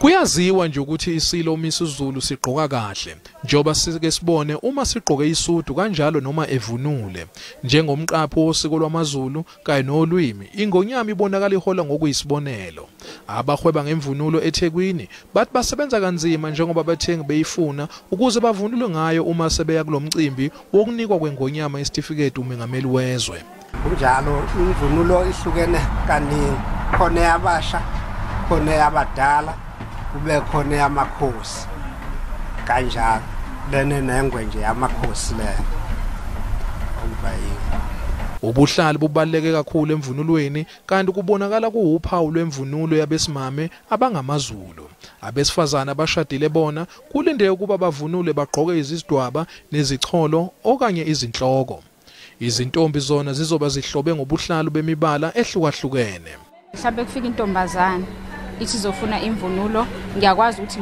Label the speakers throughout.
Speaker 1: Kuyaziwa nje ukuthi iSilo uMisizulu sigqoka kahle njoba sike sibone uma sigqoke isudu kanjalo noma evunule njengomqapho wosiko lwamaZulu kanye nolwimi ingonyama ibonakala ihola ngokuyisibonelo. Abahweba ngemvunulo eThekwini bathi basebenza kanzima njengoba abathengi beyifuna ukuze bavunule ngayo uma sebeya kulomcimbi wokunikwa kwengonyama isitifiketi umengameli wezwe.
Speaker 2: Kunjalo imvunulo ihlukene kaningi, khona yabasha, khona yabadala, kube khona yamakhosi kanjalo lene nengwe nje yamakhosi le.
Speaker 1: Ubuhlali bubaluleke kakhulu emvunulweni kanti kubonakala kuwuphawu lwemvunulo yabesimame abangamaZulu. Abesifazana abashadile bona kulindele ukuba bavunule bagqoke izidwaba nezicholo okanye izinhloko. Izintombi zona zizoba zihlobe ngobuhlalu bemibala ehlukahlukene.
Speaker 3: Mhlawumbe kufika intombazana ithi izofuna imvunulo, ngiyakwazi ukuthi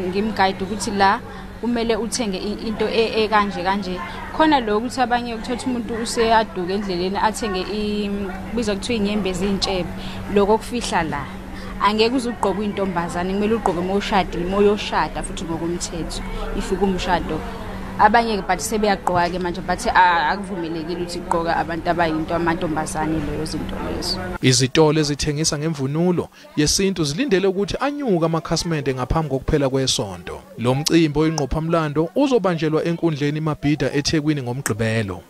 Speaker 3: ngimguide ukuthi la kumele uthenge into kanje khona lo ukuthi abanye ukuthatha umuntu useyaduka endleleni athenge ibiza kuthiwa inyembe ezintshebe lokho kufihla la. Angeke uzugqoka intombazana, kumele ugqoke moyoshada futhi ngokomthetho ifika umshado. Abanye bathi sebeyagqoka ke manje bathi akuvumelekile ukuthi igqoka abantu abayinto amantombazane leyo zinto lezo.
Speaker 1: Izitolo ezithengisa ngemvunulo yesintu zilindele ukuthi anyuka amakhasimende ngaphambi kokuphela kwesonto. Lo mcimbi oyingqophamlando uzobanjelwa enkundleni iMabhida eThekwini ngoMgqibelo.